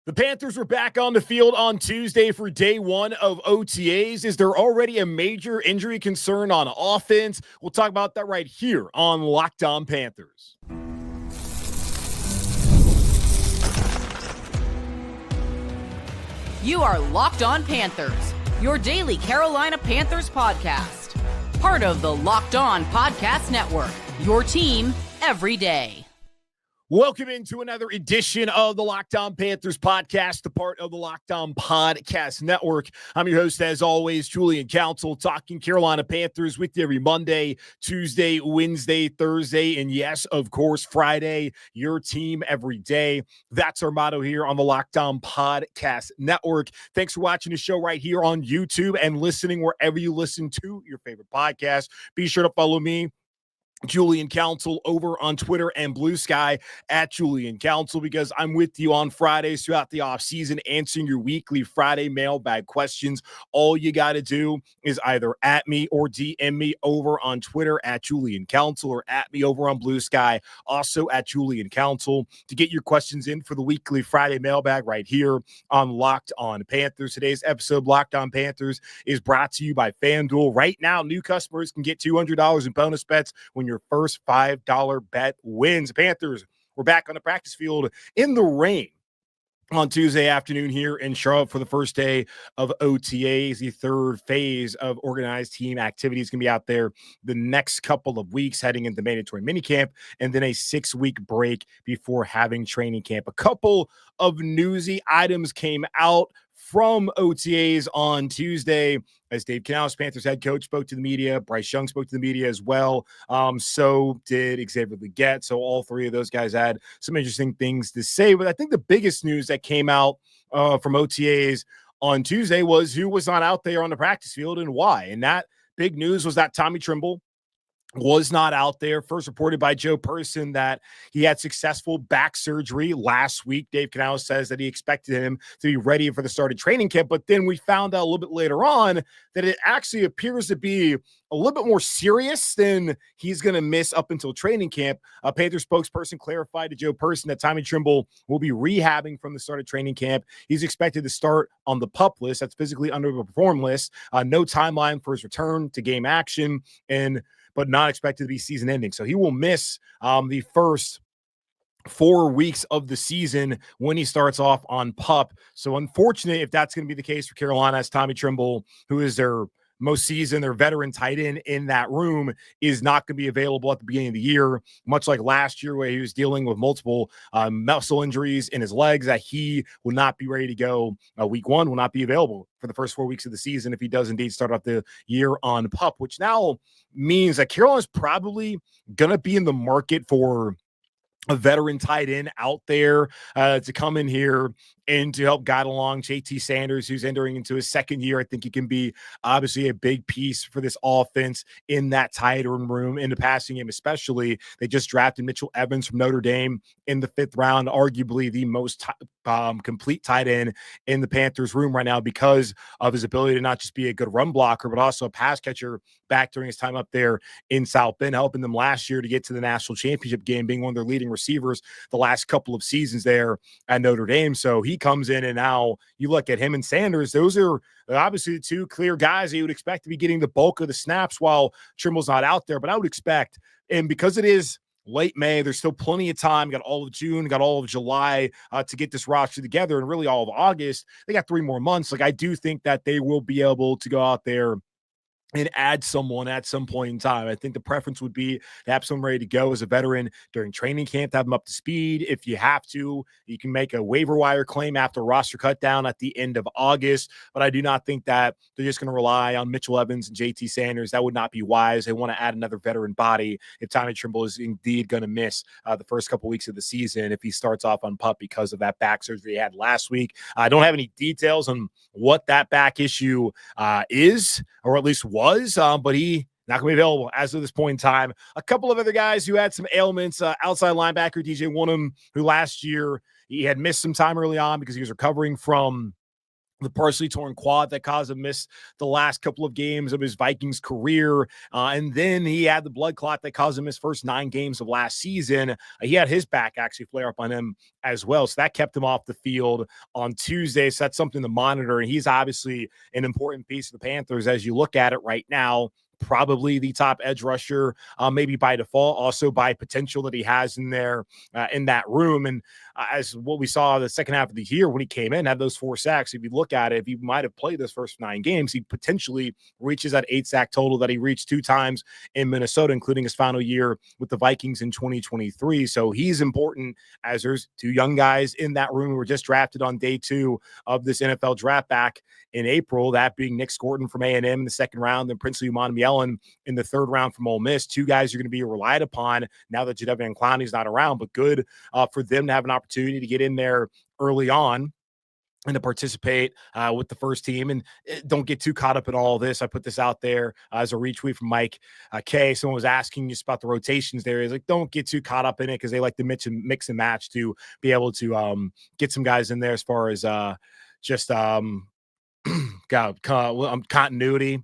The Panthers were back on the field on Tuesday for day one of OTAs. Is there already a major injury concern on offense? We'll talk about that right here on Locked On Panthers. You are Locked On Panthers, your daily Carolina Panthers podcast. Part of the Locked On Podcast Network, your team every day. Welcome into another edition of the Locked On Panthers podcast, the part of the Locked On Podcast Network. I'm your host, as always, Julian Council, talking Carolina Panthers with you every Monday, Tuesday, Wednesday, Thursday, and yes, of course, Friday, your team every day. That's our motto here on the Locked On Podcast Network. Thanks for watching the show right here on YouTube and listening wherever you listen to your favorite podcast. Be sure to follow me, Julian Council, over on Twitter and Blue Sky at Julian Council, because I'm with you on Fridays throughout the offseason answering your weekly Friday mailbag questions. All you got to do is either at me or DM me over on Twitter at Julian Council or at me over on Blue Sky, also at Julian Council, to get your questions in for the weekly Friday mailbag right here on Locked On Panthers. Today's episode of Locked On Panthers is brought to you by FanDuel. Right now, new customers can get $200 in bonus bets when your first $5 bet wins. Panthers were back on the practice field in the rain on Tuesday afternoon here in Charlotte for the first day of OTAs. The third phase of organized team activity is going to be out there the next couple of weeks, heading into mandatory minicamp, and then a 6-week break before having training camp. A couple of newsy items came out from OTAs on Tuesday, as Dave Canales, Panthers head coach, spoke to the media. Bryce Young spoke to the media as well. So did Xavier Legette. So all three of those guys had some interesting things to say. But I think the biggest news that came out from OTAs on Tuesday was who was not out there on the practice field and why. And that big news was that Tommy Tremble was not out there. First reported by Joe Person that he had successful back surgery last week. Dave Canales says that he expected him to be ready for the start of training camp, but then we found out a little bit later on that it actually appears to be a little bit more serious than he's going to miss up until training camp. A Panthers spokesperson clarified to Joe Person that Tommy Tremble will be rehabbing from the start of training camp. He's expected to start on the PUP list, that's physically underperformed list. No timeline for his return to game action, but not expected to be season ending. So he will miss the first 4 weeks of the season when he starts off on PUP. So unfortunate if that's going to be the case for Carolina, as Tommy Tremble, who is their most seasoned, their veteran tight end in that room, is not going to be available at the beginning of the year, much like last year where he was dealing with multiple muscle injuries in his legs, that he will not be ready to go. Week one will not be available for the first 4 weeks of the season if he does indeed start off the year on PUP, which now means that Carolina's probably going to be in the market for a veteran tight end out there to come in here and to help guide along JT Sanders, who's entering into his second year. I think he can be obviously a big piece for this offense in that tight end room, in the passing game especially. They just drafted Mitchell Evans from Notre Dame in the 5th round, arguably the most complete tight end in the Panthers room right now because of his ability to not just be a good run blocker, but also a pass catcher back during his time up there in South Bend, helping them last year to get to the national championship game, being one of their leading receivers the last couple of seasons there at Notre Dame. So he comes in, and now you look at him and Sanders, those are obviously the two clear guys that you would expect to be getting the bulk of the snaps while Trimble's not out there. But I would expect, and because it is late May, there's still plenty of time, got all of June, got all of July to get this roster together, and really all of August. They got 3 more months. Like, I do think that they will be able to go out there and add someone at some point in time. I think the preference would be to have someone ready to go as a veteran during training camp, to have them up to speed. If you have to, you can make a waiver wire claim after roster cut down at the end of August. But I do not think that they're just going to rely on Mitchell Evans and JT Sanders. That would not be wise. They want to add another veteran body if Tommy Tremble is indeed going to miss the first couple weeks of the season if he starts off on PUP because of that back surgery he had last week. I don't have any details on what that back issue is, or at least was, but he not going to be available as of this point in time. A couple of other guys who had some ailments, outside linebacker DJ Wonnum, who last year he had missed some time early on because he was recovering from the partially torn quad that caused him to miss the last couple of games of his Vikings career. And then he had the blood clot that caused him his first 9 games of last season. He had his back actually flare up on him as well. So that kept him off the field on Tuesday. So that's something to monitor. And he's obviously an important piece of the Panthers as you look at it right now. Probably the top edge rusher, maybe by default, also by potential that he has in there in that room. And as what we saw the second half of the year when he came in, had those 4 sacks. If you look at it, if he might have played those first 9 games, he potentially reaches that 8 sack total that he reached 2 times in Minnesota, including his final year with the Vikings in 2023. So he's important as there's 2 young guys in that room who were just drafted on day 2 of this NFL draft back in April, that being Nick Scorton from A&M in the second round, then Princely Umanmielen in the third round from Ole Miss. 2 guys are going to be relied upon now that Jadeveon Clowney's not around, but good for them to have an opportunity to get in there early on and to participate with the first team. And don't get too caught up in all this. I put this out there as a retweet from Mike K. Someone was asking just about the rotations there. He's like, don't get too caught up in it because they like to mix and match to be able to get some guys in there as far as just continuity,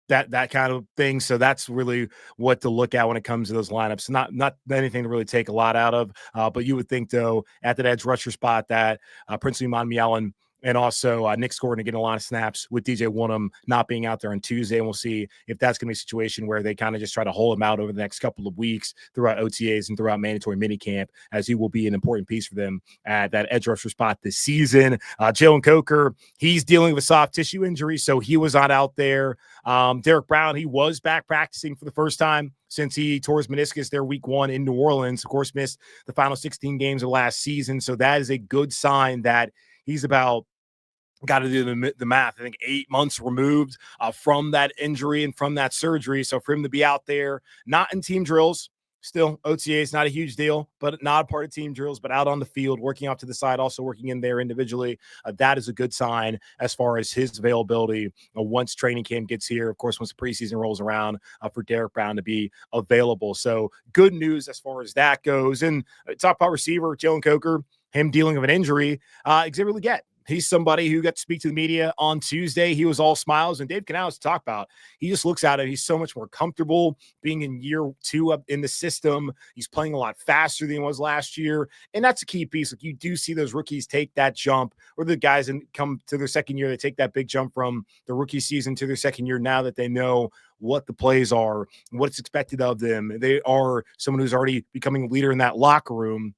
that kind of thing. So that's really what to look at when it comes to those lineups. Not anything to really take a lot out of, but you would think though at that edge rusher spot that Princely Umanmielen and also Nick Scorton getting a lot of snaps with DJ Wonnum not being out there on Tuesday. And we'll see if that's going to be a situation where they kind of just try to hold him out over the next couple of weeks throughout OTAs and throughout mandatory minicamp, as he will be an important piece for them at that edge rusher spot this season. Jalen Coker, he's dealing with soft tissue injury, so he was not out there. Derrick Brown, he was back practicing for the first time since he tore his meniscus there week 1 in New Orleans. Of course, missed the final 16 games of last season. So that is a good sign that he's got to do the math. I think 8 months removed from that injury and from that surgery. So for him to be out there, not in team drills, still OTA is not a huge deal, but not a part of team drills, but out on the field, working off to the side, also working in there individually. That is a good sign as far as his availability once training camp gets here. Of course, once the preseason rolls around for Derrick Brown to be available. So good news as far as that goes. And talk about receiver, Jalen Coker, him dealing with an injury, Xavier Legette. He's somebody who got to speak to the media on Tuesday. He was all smiles, and Dave Canales to talk about. He just looks at it. He's so much more comfortable being in year 2 up in the system. He's playing a lot faster than he was last year, and that's a key piece. Like, you do see those rookies take that jump, or the guys come to their second year, they take that big jump from the rookie season to their second year now that they know what the plays are, what's expected of them. They are someone who's already becoming a leader in that locker room.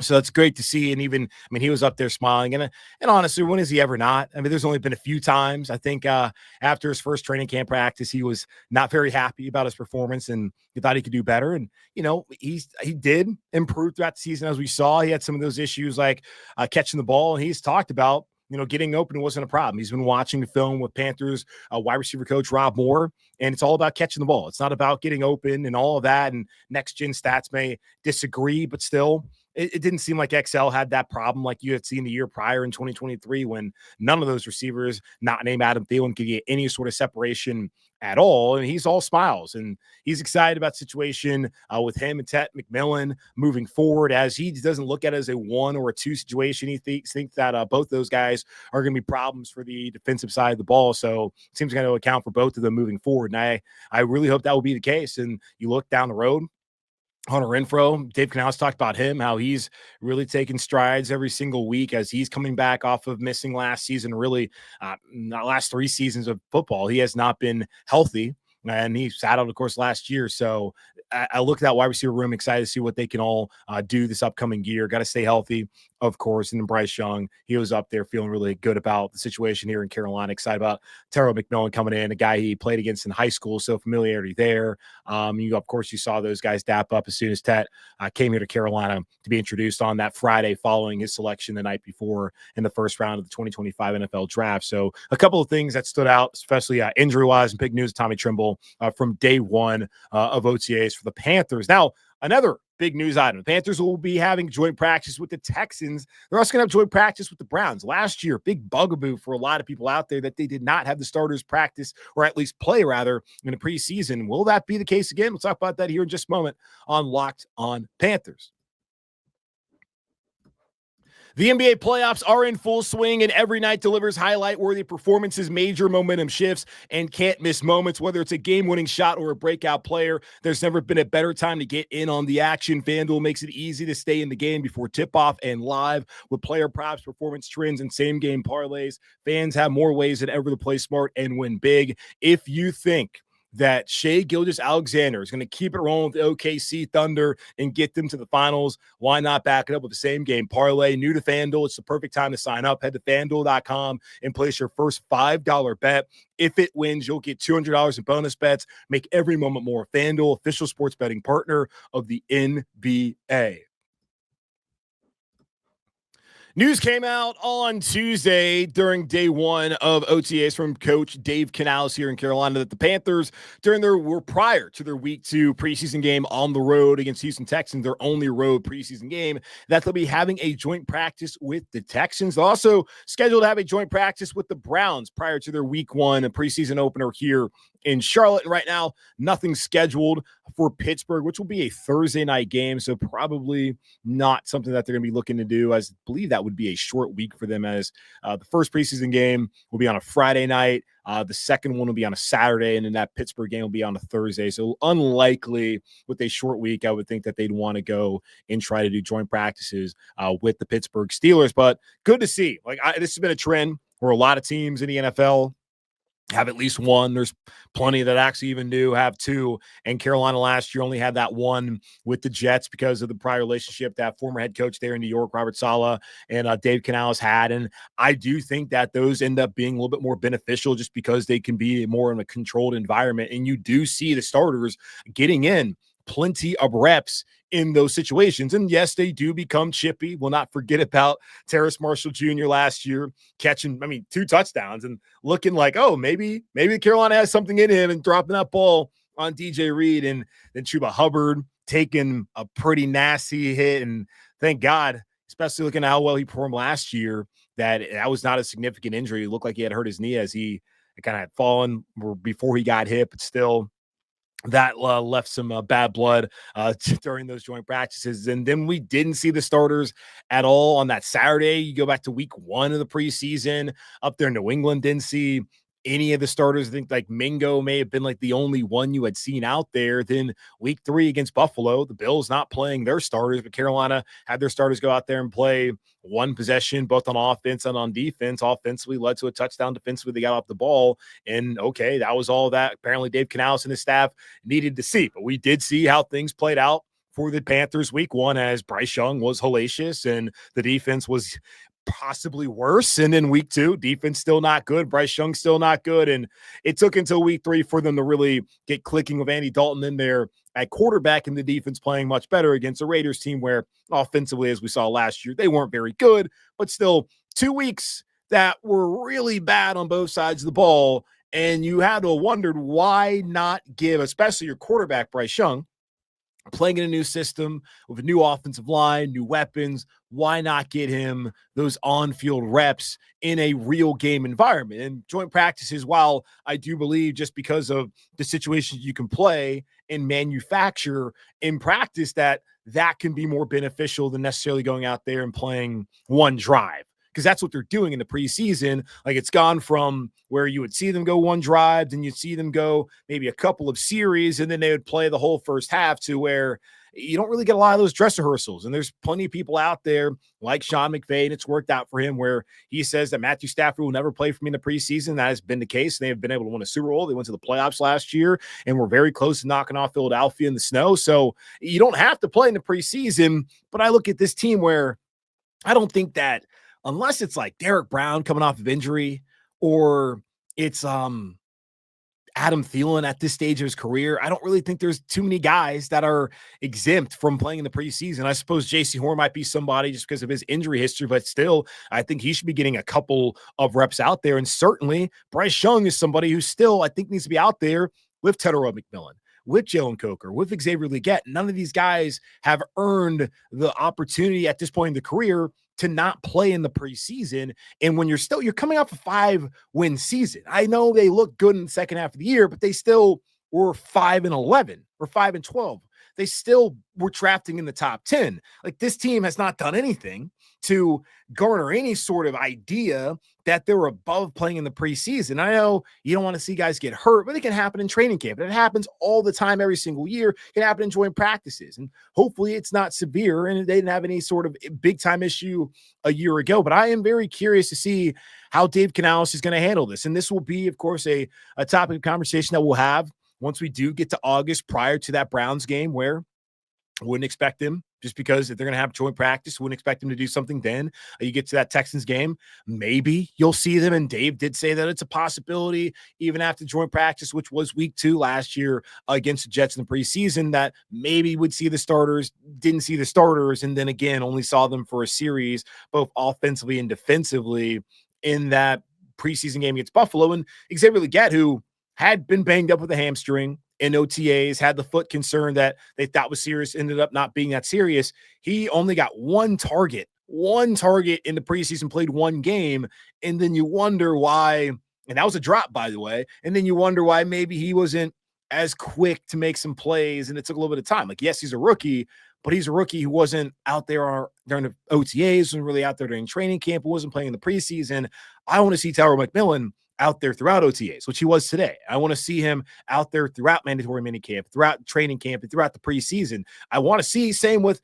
So that's great to see. And even, I mean, he was up there smiling. And honestly, when is he ever not? I mean, there's only been a few times. I think after his first training camp practice, he was not very happy about his performance and he thought he could do better. And, you know, he did improve throughout the season. As we saw, he had some of those issues like catching the ball. And he's talked about, you know, getting open wasn't a problem. He's been watching the film with Panthers wide receiver coach Rob Moore, and it's all about catching the ball. It's not about getting open and all of that. And next gen stats may disagree, but still, it didn't seem like XL had that problem like you had seen the year prior in 2023 when none of those receivers, not named Adam Thielen, could get any sort of separation at all. And he's all smiles, and he's excited about the situation with him and Tet McMillan moving forward, as he doesn't look at it as a 1 or a 2 situation. He thinks that both those guys are going to be problems for the defensive side of the ball. So it seems going to account for both of them moving forward. And I really hope that will be the case. And you look down the road, Hunter Renfrow, Dave Canales talked about him, how he's really taking strides every single week as he's coming back off of missing last season, really not last 3 seasons of football. He has not been healthy, and he sat out, of course, last year. So I look at that wide receiver room, excited to see what they can all do this upcoming year. Got to stay healthy, of course. And then Bryce Young, he was up there feeling really good about the situation here in Carolina. Excited about Terrell McMillan coming in, a guy he played against in high school, so familiarity there. Of course, you saw those guys dap up as soon as Tet came here to Carolina to be introduced on that Friday following his selection the night before in the first round of the 2025 NFL draft. So a couple of things that stood out, especially injury-wise, and big news, Tommy Tremble from day 1 of OTAs for the Panthers. Now, another big news item. The Panthers will be having joint practice with the Texans. They're also going to have joint practice with the Browns. Last year, big bugaboo for a lot of people out there that they did not have the starters practice, or at least play rather, in the preseason. Will that be the case again? We'll talk about that here in just a moment on Locked On Panthers. The NBA playoffs are in full swing, and every night delivers highlight-worthy performances, major momentum shifts, and can't-miss moments. Whether it's a game-winning shot or a breakout player, there's never been a better time to get in on the action. FanDuel makes it easy to stay in the game before tip-off and live with player props, performance trends, and same-game parlays. Fans have more ways than ever to play smart and win big. If you think that Shai Gilgeous-Alexander is going to keep it rolling with the OKC Thunder and get them to the finals, why not back it up with the same game parlay? New to FanDuel, it's the perfect time to sign up. Head to FanDuel.com and place your first $5 bet. If it wins, you'll get $200 in bonus bets. Make every moment more. FanDuel, official sports betting partner of the NBA. News came out on Tuesday during day one of OTAs from Coach Dave Canales here in Carolina that the Panthers, prior to their week 2 preseason game on the road against Houston Texans, their only road preseason game, that they'll be having a joint practice with the Texans. They're also scheduled to have a joint practice with the Browns prior to their week 1 preseason opener here in Charlotte. And right now, nothing scheduled for Pittsburgh, which will be a Thursday night game. So probably not something that they're going to be looking to do. I believe that would be a short week for them, as the first preseason game will be on a Friday night. The second one will be on a Saturday, and then that Pittsburgh game will be on a Thursday. So unlikely with a short week, I would think that they'd want to go and try to do joint practices with the Pittsburgh Steelers. But good to see. This has been a trend where a lot of teams in the NFL have at least one. There's plenty that actually even do have 2. And Carolina last year only had that one with the Jets because of the prior relationship that former head coach there in New York, Robert Saleh, and Dave Canales had. And I do think that those end up being a little bit more beneficial just because they can be more in a controlled environment. And you do see the starters getting in plenty of reps in those situations. And yes, they do become chippy. We'll not forget about Terrace Marshall Jr. last year catching, 2 touchdowns and looking like, oh, maybe Carolina has something in him, and dropping that ball on DJ Reed. And then Chuba Hubbard taking a pretty nasty hit. And thank God, especially looking at how well he performed last year, that was not a significant injury. It looked like he had hurt his knee as he kind of had fallen before he got hit, but still that left some bad blood during those joint practices. And then we didn't see the starters at all on that Saturday. You go back to week 1 of the preseason up there in New England, didn't see any of the starters. I think Mingo may have been the only one you had seen out there. Then week 3 against Buffalo, the Bills not playing their starters, but Carolina had their starters go out there and play one possession, both on offense and on defense. Offensively led to a touchdown. Defensively, they got off the ball. And okay, that was all that apparently Dave Canales and his staff needed to see. But we did see how things played out for the Panthers week 1, as Bryce Young was hellacious and the defense was possibly worse. And then week 2, defense still not good. Bryce Young still not good. And it took until week 3 for them to really get clicking with Andy Dalton in there at quarterback, and the defense playing much better against a Raiders team where offensively, as we saw last year, they weren't very good, but still 2 weeks that were really bad on both sides of the ball. And you had to have wondered why not give, especially your quarterback, Bryce Young, playing in a new system with a new offensive line, new weapons, why not get him those on-field reps in a real game environment? And joint practices, while I do believe just because of the situations you can play and manufacture in practice, that can be more beneficial than necessarily going out there and playing one drive. Because that's what they're doing in the preseason. It's gone from where you would see them go one drive, then you'd see them go maybe a couple of series, and then they would play the whole first half, to where you don't really get a lot of those dress rehearsals. And there's plenty of people out there like Sean McVay, and it's worked out for him, where he says that Matthew Stafford will never play for me in the preseason. That has been the case. They have been able to win a Super Bowl. They went to the playoffs last year and were very close to knocking off Philadelphia in the snow. So you don't have to play in the preseason. But I look at this team where I don't think that, unless it's Derrick Brown coming off of injury, or it's Adam Thielen at this stage of his career, I don't really think there's too many guys that are exempt from playing in the preseason. I suppose J.C. Horn might be somebody just because of his injury history, but still, I think he should be getting a couple of reps out there. And certainly Bryce Young is somebody who still, I think, needs to be out there with Tedero McMillan, with Jalen Coker, with Xavier Legette. None of these guys have earned the opportunity at this point in the career to not play in the preseason. And when you're coming off a 5-win season, I know they look good in the second half of the year, but they still were 5-11 or 5-12. they still were drafting in the top 10. Like, this team has not done anything to garner any sort of idea that they're above playing in the preseason. I know you don't want to see guys get hurt, but it can happen in training camp. It happens all the time, every single year. It can happen in joint practices. And hopefully it's not severe and they didn't have any sort of big time issue a year ago. But I am very curious to see how Dave Canales is going to handle this. And this will be, of course, a topic of conversation that we'll have once we do get to August, prior to that Browns game, where I wouldn't expect him, just because if they're going to have joint practice, wouldn't expect him to do something then. You get to that Texans game, maybe you'll see them. And Dave did say that it's a possibility, even after joint practice, which was week 2 last year against the Jets in the preseason, that maybe would see the starters, didn't see the starters, and then again, only saw them for a series, both offensively and defensively, in that preseason game against Buffalo. And Xavier Legette, who had been banged up with a hamstring in OTAs, had the foot concern that they thought was serious, ended up not being that serious. He only got one target in the preseason, played one game. And then you wonder why, and that was a drop, by the way. And then you wonder why maybe he wasn't as quick to make some plays, and it took a little bit of time. Like, yes, he's a rookie, but he's a rookie who wasn't out there during the OTAs, wasn't really out there during training camp, wasn't playing in the preseason. I want to see Tyler McMillan out there throughout OTAs, which he was today. I want to see him out there throughout mandatory minicamp, throughout training camp, and throughout the preseason. I want to see, same with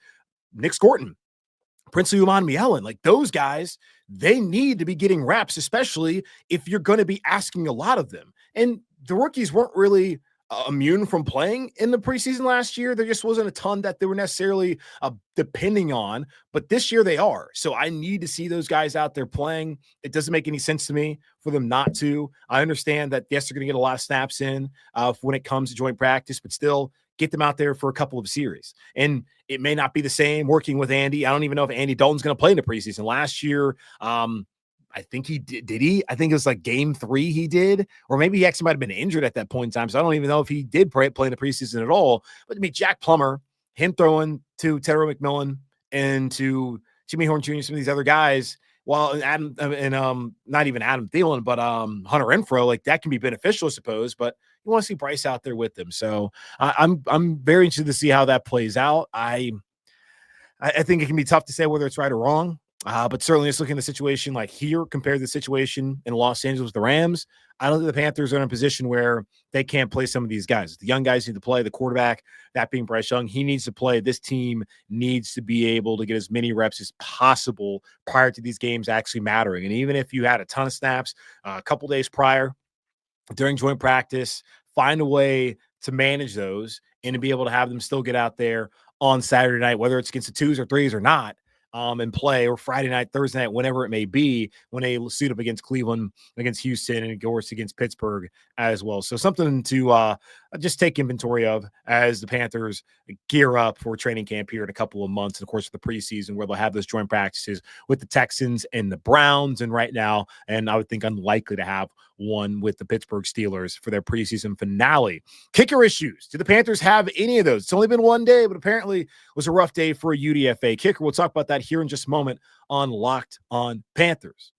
Nick Scorton, Prince Uman-Mielen. Like, those guys, they need to be getting reps, especially if you're going to be asking a lot of them. And the rookies weren't really immune from playing in the preseason last year. There just wasn't a ton that they were necessarily depending on, but this year they are. So I need to see those guys out there playing. It doesn't make any sense to me for them not to. I understand that, yes, they're going to get a lot of snaps in when it comes to joint practice, but still get them out there for a couple of series. And it may not be the same working with Andy. I don't even know if Andy Dalton's going to play in the preseason. Last year, I think he did he? I think it was like game 3 he did, or maybe he actually might have been injured at that point in time. So I don't even know if he did play in the preseason at all. But to me, Jack Plummer, him throwing to Tyler McMillan and to Jimmy Horn Jr., some of these other guys, while Adam and not even Adam Thielen, but Hunter Renfrow, like, that can be beneficial, I suppose. But you want to see Bryce out there with them. So I'm very interested to see how that plays out. I think it can be tough to say whether it's right or wrong. But certainly just looking at the situation like here compared to the situation in Los Angeles with the Rams, I don't think the Panthers are in a position where they can't play some of these guys. The young guys need to play. The quarterback, that being Bryce Young, he needs to play. This team needs to be able to get as many reps as possible prior to these games actually mattering. And even if you had a ton of snaps a couple days prior during joint practice, find a way to manage those and to be able to have them still get out there on Saturday night, whether it's against the 2s or 3s or not. And play, or Friday night, Thursday night, whenever it may be, when they suit up against Cleveland, against Houston, and of course against Pittsburgh as well. So something to just take inventory of as the Panthers gear up for training camp here in a couple of months, and of course for the preseason, where they'll have those joint practices with the Texans and the Browns, and right now, and I would think unlikely to have one with the Pittsburgh Steelers for their preseason finale. Kicker issues. Do the Panthers have any of those? It's only been one day, but apparently it was a rough day for a UDFA kicker. We'll talk about that here in just a moment on Locked On Panthers.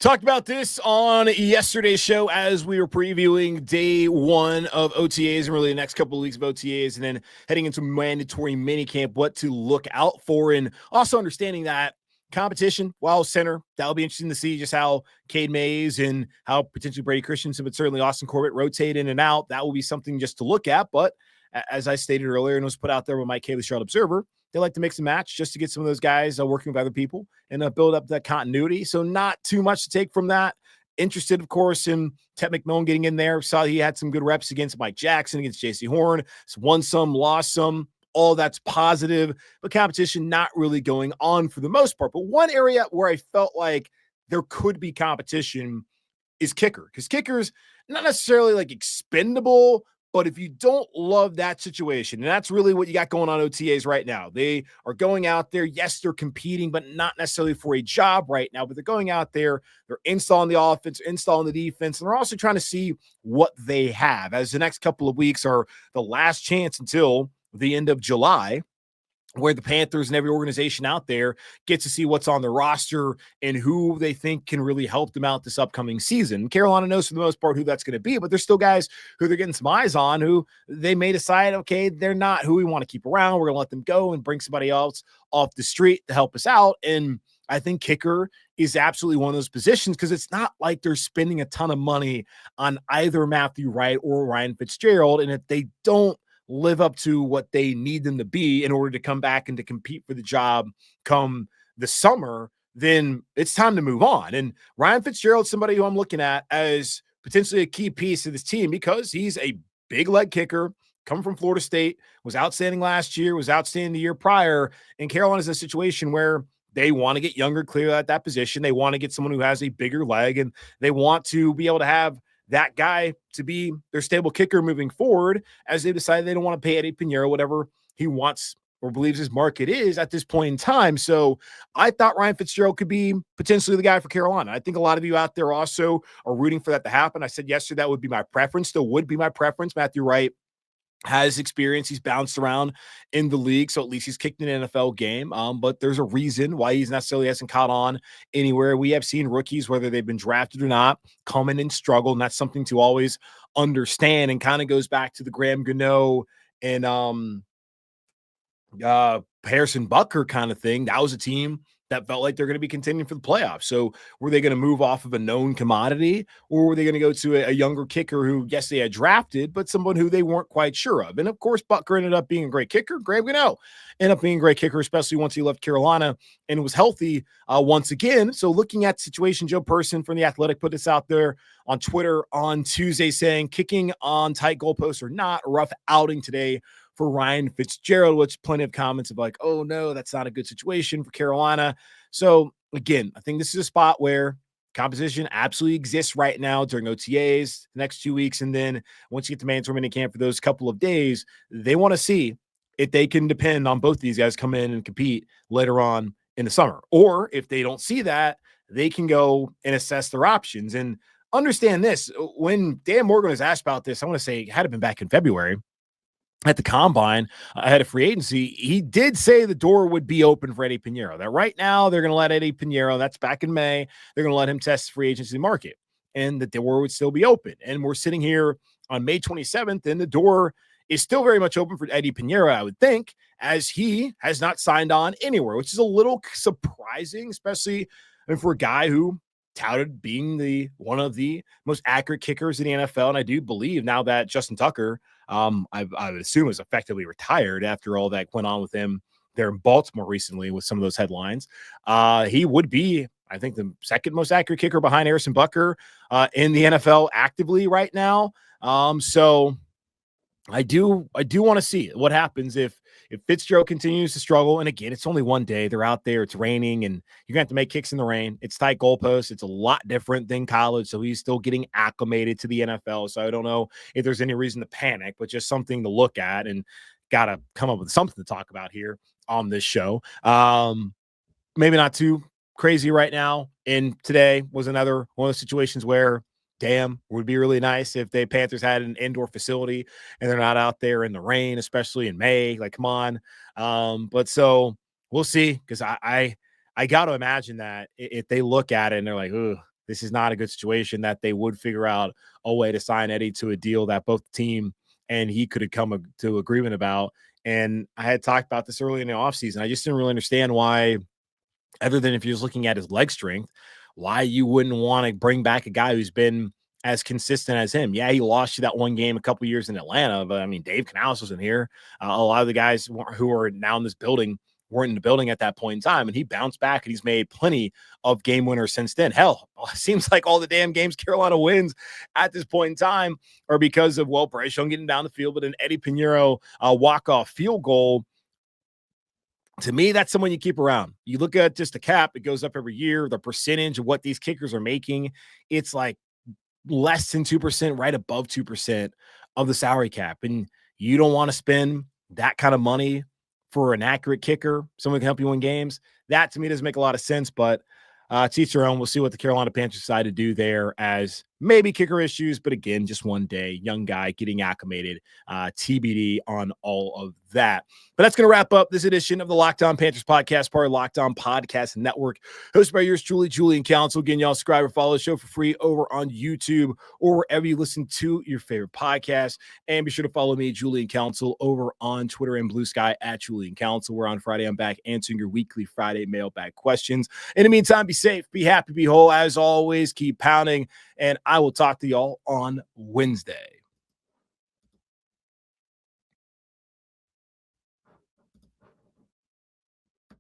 Talked about this on yesterday's show as we were previewing day 1 of OTAs, and really the next couple of weeks of OTAs, and then heading into mandatory minicamp, what to look out for, and also understanding that competition while center, that'll be interesting to see just how Cade Mays and how potentially Brady Christensen, but certainly Austin Corbett rotate in and out. That will be something just to look at. But as I stated earlier and was put out there with Mike Haley, Charlotte Observer, they like to mix and match just to get some of those guys working with other people and build up that continuity. So not too much to take from that. Interested, of course, in Ted McMillan getting in there. Saw he had some good reps against Mike Jackson, against J.C. Horn. So won some, lost some. All that's positive, but competition not really going on for the most part. But one area where I felt like there could be competition is kicker, because kickers, not necessarily like expendable, but if you don't love that situation, and that's really what you got going on OTAs right now. They are going out there. Yes, they're competing, but not necessarily for a job right now, but they're going out there. They're installing the offense, installing the defense, and they're also trying to see what they have, as the next couple of weeks are the last chance until the end of July where the Panthers and every organization out there gets to see what's on the roster and who they think can really help them out this upcoming season. Carolina knows for the most part who that's going to be, but there's still guys who they're getting some eyes on who they may decide, okay, they're not who we want to keep around. We're going to let them go and bring somebody else off the street to help us out. And I think kicker is absolutely one of those positions because it's not like they're spending a ton of money on either Matthew Wright or Ryan Fitzgerald. And if they don't live up to what they need them to be in order to come back and to compete for the job come the summer, then it's time to move on. And Ryan Fitzgerald, somebody who I'm looking at as potentially a key piece of this team because he's a big leg kicker, coming from Florida State, was outstanding last year, was outstanding the year prior. And Carolina's in a situation where they want to get younger, clear at that position. They want to get someone who has a bigger leg, and they want to be able to have that guy to be their stable kicker moving forward as they decide they don't want to pay Eddie Pinheiro whatever he wants or believes his market is at this point in time. So I thought Ryan Fitzgerald could be potentially the guy for Carolina. I think a lot of you out there also are rooting for that to happen. I said yesterday that would be my preference, still would be my preference. Matthew Wright has experience. He's bounced around in the league, so at least he's kicked an NFL game. But there's a reason why he's necessarily hasn't caught on anywhere. We have seen rookies, whether they've been drafted or not, come in and struggle, and that's something to always understand. And kind of goes back to the Graham Gano and Harrison Butker kind of thing. That was a team that felt like they're going to be contending for the playoffs. So were they going to move off of a known commodity, or were they going to go to a younger kicker who, yes, they had drafted, but someone who they weren't quite sure of? And of course, Butker ended up being a great kicker. Graham Gano ended up being a great kicker, especially once he left Carolina and was healthy once again. So looking at the situation, Joe Person from The Athletic put this out there on Twitter on Tuesday saying, kicking on tight goalposts or not, a rough outing today for Ryan Fitzgerald, which plenty of comments of like, oh no, that's not a good situation for Carolina. So again, I think this is a spot where competition absolutely exists right now during OTAs the next 2 weeks. And then once you get to mandatory minicamp for those couple of days, they want to see if they can depend on both these guys come in and compete later on in the summer. Or if they don't see that, they can go and assess their options. And understand this, when Dan Morgan was asked about this, I want to say it had been back in February, at the combine ahead of free agency, he did say the door would be open for Eddie Pinheiro. That right now they're going to let Eddie Pinheiro, that's back in May, they're going to let him test the free agency market, and that the door would still be open. And we're sitting here on May 27th, and the door is still very much open for Eddie Pinheiro, I would think, as he has not signed on anywhere, which is a little surprising, especially for a guy who touted being the one of the most accurate kickers in the NFL. And I do believe now that Justin Tucker, I would assume, is effectively retired after all that went on with him there in Baltimore recently with some of those headlines. He would be, I think, the second most accurate kicker behind Harrison Butker in the NFL actively right now. So I do want to see what happens if Fitzgerald continues to struggle. And again, it's only one day. They're out there. It's raining, and you're going to have to make kicks in the rain. It's tight goalposts. It's a lot different than college. So he's still getting acclimated to the NFL. So I don't know if there's any reason to panic, but just something to look at, and got to come up with something to talk about here on this show. Maybe not too crazy right now. And today was another one of those situations where, damn, would be really nice if the Panthers had an indoor facility and they're not out there in the rain, especially in May. Like, come on. But so we'll see, because I got to imagine that if they look at it and they're like, "Ooh, this is not a good situation," that they would figure out a way to sign Eddie to a deal that both the team and he could have come to agreement about. And I had talked about this early in the offseason. I just didn't really understand why, other than if you're just looking at his leg strength, why you wouldn't want to bring back a guy who's been as consistent as him. Yeah, he lost you that one game a couple years in Atlanta, but I mean, Dave Canales was in here. A lot of the guys who are now in this building weren't in the building at that point in time, and he bounced back, and he's made plenty of game winners since then. Hell, it seems like all the damn games Carolina wins at this point in time are because of, well, Bryce Young getting down the field, but an Eddie Pinheiro walk-off field goal. To me, that's someone you keep around. You look at just the cap, it goes up every year. The percentage of what these kickers are making, it's like less than 2%, right above 2% of the salary cap. And you don't want to spend that kind of money for an accurate kicker, someone who can help you win games. That, to me, doesn't make a lot of sense, but to each their own. We'll see what the Carolina Panthers decide to do there, as maybe kicker issues, but again, just one day, young guy getting acclimated, TBD on all of that. But that's going to wrap up this edition of the Locked On Panthers podcast, part of Locked On Podcast Network, hosted by yours truly, Julian Council. Again, y'all subscribe or follow the show for free over on YouTube or wherever you listen to your favorite podcast. And be sure to follow me, Julian Council, over on Twitter and Blue Sky at Julian Council, where on Friday I'm back answering your weekly Friday mailbag questions. In the meantime, be safe, be happy, be whole. As always, keep pounding, and I will talk to y'all on Wednesday.